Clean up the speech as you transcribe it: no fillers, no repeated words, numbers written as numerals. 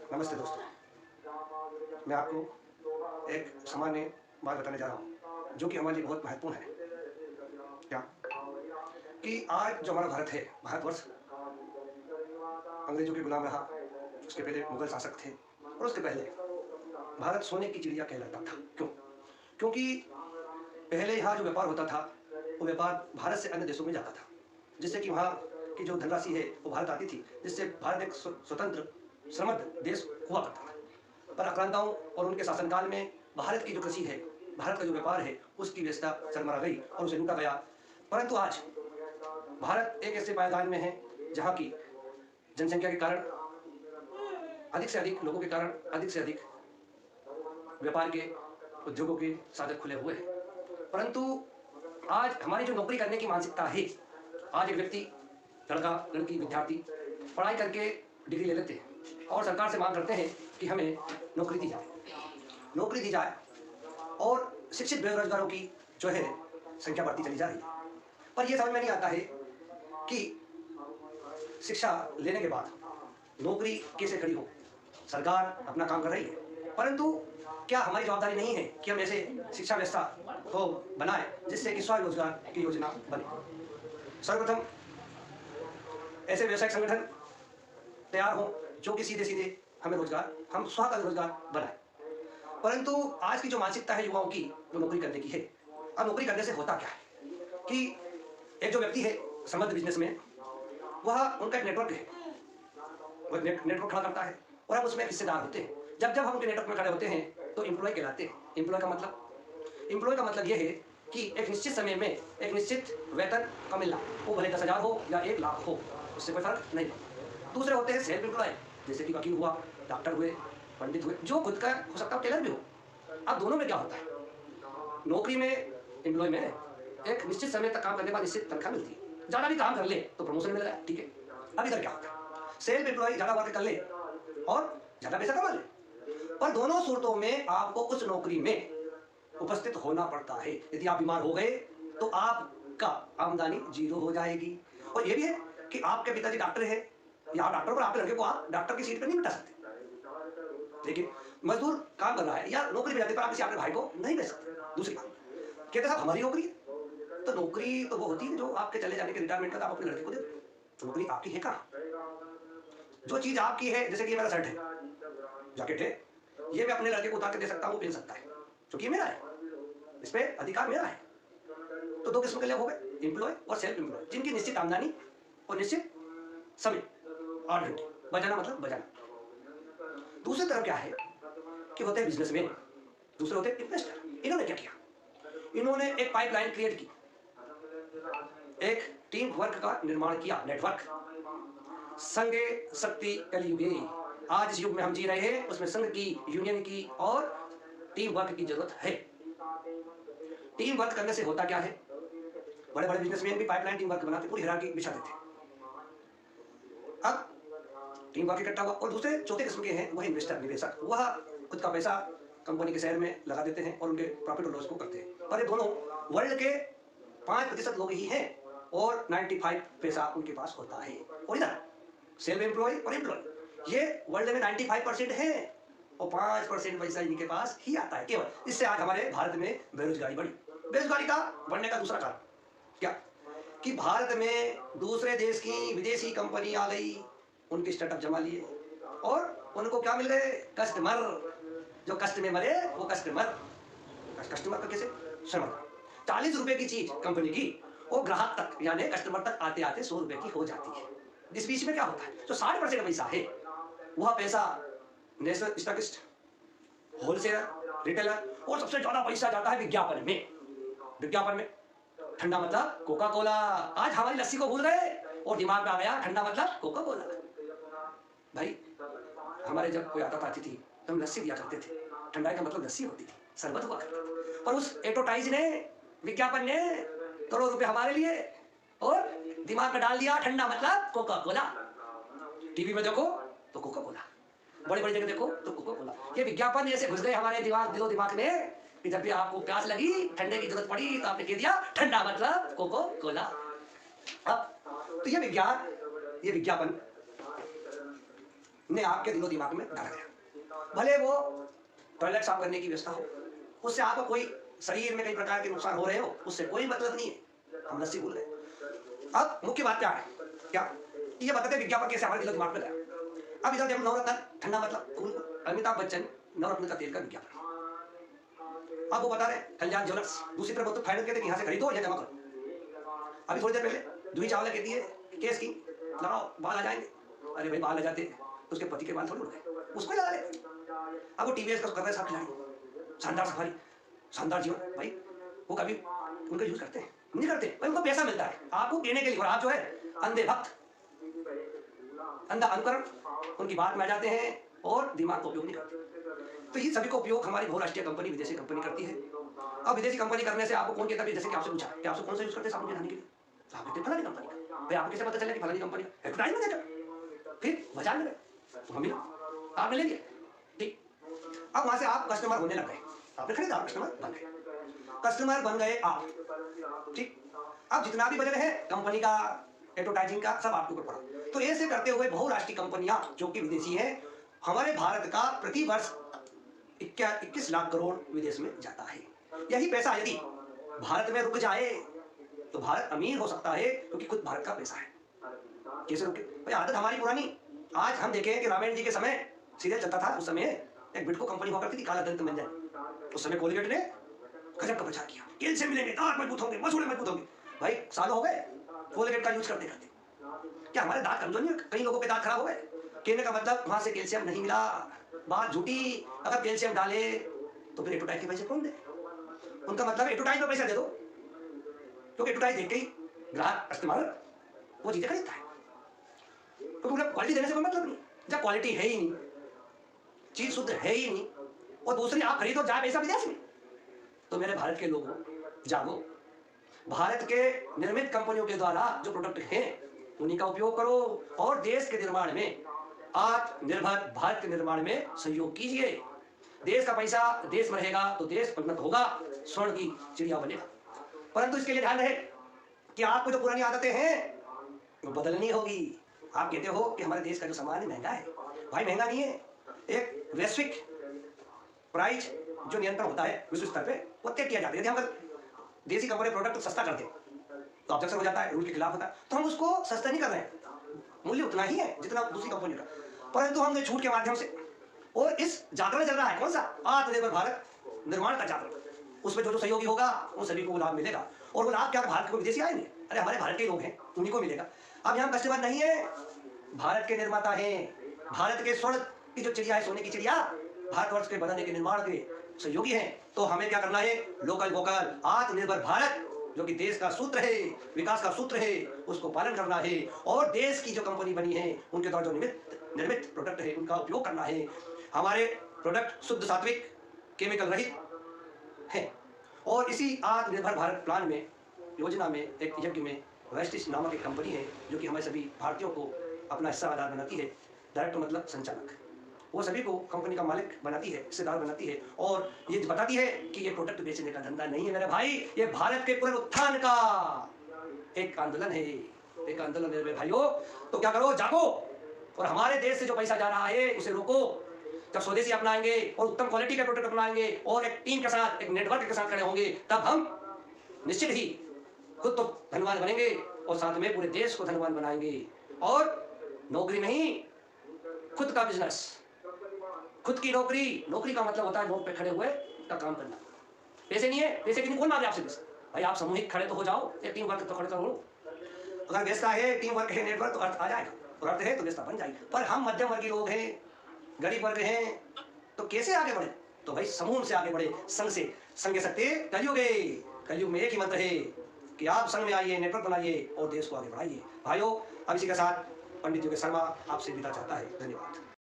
नमस्ते दोस्तों, मैं आपको एक सामान्य बात बताने जा रहा हूँ, जो कि हमारे लिए बहुत महत्वपूर्ण है। क्या? कि आज जो हमारा भारत है, भारतवर्ष अंग्रेजों के गुलाम रहा, उसके पहले मुगल शासक थे और उसके पहले भारत सोने की चिड़िया कहलाता था। क्यों? क्योंकि पहले यहाँ जो व्यापार होता था, वो व्यापार भारत से अन्य देशों में जाता था, जिससे कि वहाँ की जो धनराशि है वो भारत आती थी, जिससे भारत एक स्वतंत्र समृद्ध देश हुआ करता था। पर आक्रांताओं और उनके शासनकाल में भारत की जो कृषि है, भारत का जो व्यापार है, उसकी व्यवस्था चरमरा गई और उसे लूटा गया। परंतु आज भारत एक ऐसे पायदान में है जहाँ की जनसंख्या के कारण, अधिक से अधिक लोगों के कारण, अधिक से अधिक व्यापार के, उद्योगों के साधन खुले हुए हैं। परंतु आज हमारी जो नौकरी करने की मानसिकता है, आज एक व्यक्ति, लड़का लड़की विद्यार्थी पढ़ाई करके डिग्री ले लेते हैं और सरकार से मांग करते हैं कि हमें नौकरी दी जाए और शिक्षित बेरोजगारों की जो है संख्या बढ़ती चली जा रही है। पर यह समझ में नहीं आता है कि शिक्षा लेने के बाद नौकरी कैसे खड़ी हो। सरकार अपना काम कर रही है, परंतु क्या हमारी जवाबदारी नहीं है कि हम ऐसे शिक्षा व्यवस्था को बनाएं जिससे कि स्वरोजगार की योजना बने। सर्वप्रथम ऐसे व्यवसायिक संगठन तैयार हो जो कि सीधे सीधे हमें रोजगार, हम स्व का रोजगार बनाए। परंतु आज की जो मानसिकता है युवाओं की, वो नौकरी करने की है। अब नौकरी करने से होता क्या है कि एक जो व्यक्ति है समृद्ध बिजनेसमैन, वह उनका एक नेटवर्क है, वो नेटवर्क खड़ा करता है और अब उसमें हिस्सेदार होते हैं। जब जब हम उनके नेटवर्क में खड़े होते हैं तो एम्प्लॉय कहलाते हैं। एम्प्लॉय का मतलब यह है कि एक निश्चित समय में एक निश्चित वेतन का मिलना, वो भले 10,000 हो या 1 लाख हो, उससे कोई फर्क नहीं। दूसरे होते हैं सेल्फ एम्प्लॉय, जैसे कि वकील हुआ, डॉक्टर हुए, पंडित हुए, जो खुद का हो सकता है, टेलर भी हो। अब दोनों में क्या होता है, नौकरी में, एम्प्लॉय में एक निश्चित समय तक काम करने के बाद निश्चित तनख्वाह मिलती है। ज़्यादा भी काम कर ले तो प्रमोशन मिल रहा है, ठीक है। अब इधर क्या होता है, सेल्फ एम्प्लॉय ज़्यादा वर्क कर ले और ज़्यादा पैसा कमा ले, पर दोनों सूरतों में आपको उस नौकरी में उपस्थित होना पड़ता है। यदि आप बीमार हो गए तो आपका आमदनी जीरो हो जाएगी। और यह भी है कि आपके पिताजी डॉक्टर है या डॉक्टर पर आपके लड़के को आप डॉक्टर की सीट पर नहीं बिठा सकते। लेकिन मजदूर काम कर रहा है या नौकरी पे जाते पर आप किसी अपने भाई को नहीं भेज सकते। दूसरी बात, कहते साहब हमारी नौकरी है, तो नौकरी तो वो होती है जो आपके चले जाने के रिटायरमेंट का आप अपने लड़के को दे दो। तो नौकरी आपकी है कहाँ? जो चीज आपकी है, जैसे कि ये मेरा शर्ट है, जैकेट है, ये मैं अपने लड़के को उतार के दे सकता हूँ, वो पहन सकता है, क्योंकि मेरा है, इस पे अधिकार मेरा है। तो दो किस्म के लोग हो गए, एम्प्लॉय और सेल्फ एम्प्लॉय, जिनकी निश्चित आमदनी और निश्चित समय, 8 घंटे बजाना, मतलब बजाना। दूसरी तरफ क्या है कि होते हैं बिजनेसमैन, दूसरे होते हैं इन्वेस्टर। इन्होंने क्या किया, इन्होंने एक पाइपलाइन क्रिएट की, एक टीम वर्क का निर्माण किया, नेटवर्क। संघे शक्ति कलयुगे, आज इस युग में हम जी रहे हैं, उसमें संघ की, यूनियन की और टीम वर्क की जरूरत है। टीम वर्क करने से होता क्या है, बड़े बड़े बिजनेसमैन भी पाइपलाइन टीम वर्क बनाते, पूरी हिरार्की बिछा देते। अब टीम वर्क इकट्ठा हुआ और दूसरे चौथे किस्म के हैं, वह इन्वेस्टर, निवेशक। वह खुद का पैसा कंपनी के शेयर में लगा देते हैं और उनके प्रॉफिट और लॉस को करते हैं। पर ये दोनों वर्ल्ड के 5% लोग ही हैं और 95 पैसा उनके पास होता है। और इधर सेल्फ एम्प्लॉय और एम्प्लॉय, ये वर्ल्ड में 95% है और 5% पैसा इनके पास ही आता है केवल। इससे आज हमारे भारत में बेरोजगारी बढ़ी। बेरोजगारी का बढ़ने का दूसरा कारण क्या कि भारत में दूसरे देश की विदेशी कंपनी आ गई, उनके स्टार्टअप जमा लिए और उनको क्या मिल गए, कस्टमर। जो कष्ट में मरे वो कस्टमर। कस्टमर का कैसे, श्रम। 40 रुपए की चीज कंपनी की, वो ग्राहक तक यानी कस्टमर तक आते आते 100 रुपए की हो जाती है। इस बीच में क्या होता है, जो 60% पैसा है वह पैसा नेशनल स्टॉकिस्ट, होलसेलर, रिटेलर, और सबसे ज्यादा पैसा जाता है विज्ञापन में। विज्ञापन में ठंडा मतलब कोका कोला। आज हमारी लस्सी को भूल गए और दिमाग में आ गया ठंडा मतलब कोका कोला। भाई हमारे जब कोई आता था अतिथि तो हम लस्सी दिया करते थे, ठंडाई का मतलब लस्सी होती थी, शरबत हुआ करता था। पर उस एडवर्टाइज ने, विज्ञापन ने करोड़ रुपए हमारे लिए और दिमाग में डाल दिया ठंडा मतलब कोका कोला। टीवी में देखो तो कोका कोला, बड़ी बड़ी जगह देखो तो कोका कोला। ये विज्ञापन ऐसे घुस गए हमारे दिलो दिमाग में कि जब भी आपको प्यास लगी, ठंडे की जरूरत पड़ी तो आपने कह दिया ठंडा मतलब कोका कोला। अब तो ये विज्ञापन ने आपके दिलो दिमाग में डाला गया। भले वो टॉयलेट साफ करने की व्यवस्था हो, उससे आपको कोई शरीर में कई प्रकार के नुकसान हो रहे हो, उससे कोई मतलब नहीं है, हम लस्सी बोल रहे हैं। अब मुख्य बात क्या है, क्या ये बताते विज्ञापन कैसे हमारे दिलो दिमाग में गया। अब इधर देखो नवरत्न ठंडा मतलब कूल, अमिताभ बच्चन नवरत्न का तेल का विज्ञापन। अब वो बता रहे कल्याण ज्वेलर्स, दूसरी तरफ तो फाइनेंस कहते हैं यहाँ से खरीदो या जमा करो। अभी थोड़ी देर पहले जूही चावला कहती है केस की लगाओ बाल आ जाएंगे। अरे भाई बाल आ जाते तो उसके पति के बाल थोड़ी उड़ गए, उसको ही लगा ले। अब वो टीवीएस का कर रहे साहब खिलाड़ी, शानदार सफारी, शानदार जीवन, भाई वो कभी उनका यूज करते हैं नहीं करते भाई, उनको पैसा मिलता है आपको देने के लिए, और आप जो है अंधे भक्त, अंधा अनुकरण उनकी बात में आ जाते हैं और दिमाग का उपयोग नहीं करते। तो ये सभी का उपयोग हमारी बहुराष्ट्रीय कंपनी, विदेशी कंपनी करती है। अब विदेशी कंपनी करने से आपको कौन कहता है, जैसे कि आपसे पूछा कि आपसे कौन सा यूज करते हैं साबुन बनाने के लिए, तो आप कहते फलानी कंपनी का। भाई आपको कैसे पता चला कि फलानी कंपनी का? एडवर्टाइजमेंट देकर फिर बाजार में गए तो हम मिला, आप मिलेंगे ठीक। अब वहां से आप कस्टमर होने लग गए, आपने खरीदा, कस्टमर बन गए, कस्टमर बन गए आप ठीक। अब जितना भी बजट है कंपनी का, एडवर्टाइजिंग का, सब आपके ऊपर पड़ा। तो ऐसे करते हुए बहुराष्ट्रीय कंपनियां जो कि विदेशी हैं, हमारे भारत का प्रति वर्ष 21 लाख करोड़ विदेश में जाता है। यही पैसा यदि भारत में रुक जाए तो भारत अमीर हो सकता है, क्योंकि खुद भारत का पैसा है। कैसे रुके भाई, आदत हमारी पुरानी। आज हम देखें कि रामायण जी के समय सीरियल चलता था, उस समय एक बिटको कंपनी हुआ करती थी, काला दंत मंजन। उस समय कोलगेट ने गजब का प्रचार किया, कैल्शियम मिलेंगे, दांत मजबूत होंगे, मसूड़े मजबूत होंगे। भाई सालों हो गए कोलगेट का यूज करते करते, क्या हमारे दांत कमजोर नहीं? कई लोगों के दांत खराब हो गए, कहने का मतलब वहां से कैल्शियम नहीं मिला, बात झूठी। अगर कैल्शियम डाले तो फिर एटोटाइज के पैसे कौन दे? उनका मतलब एटोटाइज में पैसा दे दो, क्योंकि एटोटाइज देख के ही ग्राहक कस्टमर वो चीजें खरीदता है, क्योंकि उन्हें क्वालिटी देने से कोई मतलब नहीं। जब क्वालिटी है ही नहीं, चीज शुद्ध है ही नहीं, और दूसरी आप खरीदो जाए पैसा विदेश में, तो मेरे भारत के लोगों जागो, भारत के निर्मित कंपनियों के द्वारा जो प्रोडक्ट हैं उन्हीं का उपयोग करो, और देश के निर्माण में, आत्मनिर्भर भारत के निर्माण में सहयोग कीजिए। देश का पैसा देश में रहेगा तो देश उन्नत होगा, स्वर्ण की चिड़िया बनेगा। परंतु इसके लिए ध्यान रहे कि आपको जो पुरानी आदतें हैं वो बदलनी होगी। आप कहते हो कि हमारे देश का जो सामान है महंगा है, भाई महंगा नहीं है। एक वैश्विक प्राइस जो नियंत्रण होता है विश्व स्तर पे, वो तय किया जाता है। यदि हम देसी कंपनी प्रोडक्ट सस्ता करते तो ऑब्जेक्शन हो जाता है, रूल के खिलाफ होता है, तो हम उसको सस्ता नहीं कर रहे हैं, मूल्य उतना ही है जितना दूसरी कंपनी का, परंतु हमने छूट के माध्यम से, और इस जागरण चल रहा है कौन सा, आत्मनिर्भर भारत निर्माण का जागरण। उसमें जो जो सहयोगी होगा उन सभी को लाभ मिलेगा, और वो लाभ क्या भारत के विदेशी आएंगे, अरे हमारे भारत के लोग हैं उन्हीं को मिलेगा। अब यहाँ कस्टमर नहीं है, भारत के निर्माता हैं, भारत के स्वर्ण की जो चिड़िया है, सोने की चिड़िया, भारतवर्ष के बनाने के निर्माण के सहयोगी हैं। तो हमें क्या करना है, लोकल वोकल, आत्मनिर्भर भारत जो कि देश का सूत्र है, विकास का सूत्र है, उसको पालन करना है, और देश की जो कंपनी बनी है उनके द्वारा जो निर्मित प्रोडक्ट है उनका उपयोग करना है। हमारे प्रोडक्ट शुद्ध, सात्विक, केमिकल रहित है। और इसी आत्मनिर्भर भारत प्लान में, योजना में, एक यज्ञ में वेस्टिस नामक एक कंपनी है जो कि हमारे सभी भारतीयों को अपना हिस्सादार बनाती है। डायरेक्टर मतलब संचालक, वो सभी को कंपनी का मालिक बनाती है, हिस्सेदार बनाती है, और ये बताती है कि ये प्रोडक्ट बेचने का धंधा नहीं है मेरे भाई, ये भारत के पुनरुत्थान का एक आंदोलन है, एक आंदोलन है मेरे भाइयों। तो क्या करो, जागो, और हमारे देश से जो पैसा जा रहा है उसे रोको। जब स्वदेशी अपनाएंगे और उत्तम क्वालिटी के प्रोडक्ट अपनाएंगे और एक टीम के साथ, एक नेटवर्क के साथ खड़े होंगे, तब हम निश्चित ही खुद तो धनवान बनेंगे और साथ में पूरे देश को धनवान बनाएंगे। और नौकरी नहीं, खुद का बिजनेस, खुद की नौकरी। नौकरी का मतलब होता है नोट पे खड़े हुए का काम करना, पैसे नहीं है, पैसे की नहीं, कौन मांगे आपसे पैसे? भाई आप सामूहिक खड़े तो हो जाओ, एक टीम वर्क तो खड़े करो। अगर व्यवस्था है, टीम वर्क है, नेटवर्क, तो अर्थ आ जाएगा, और अर्थ है तो व्यवस्था बन जाएगी। पर हम मध्यम वर्गीय लोग हैं, गरीब वर्ग हैं, तो कैसे आगे बढ़े? तो भाई समूह से आगे बढ़े, संघ से। संघ शक्ति कलयुग है, कलयुग में एक ही मंत्र है कि आप संघ में आइए, नेटवर्क बनाइए और देश को आगे बढ़ाइए। भाइयों, अब इसी के साथ पंडित योगेश शर्मा आपसे विदा चाहता है। धन्यवाद।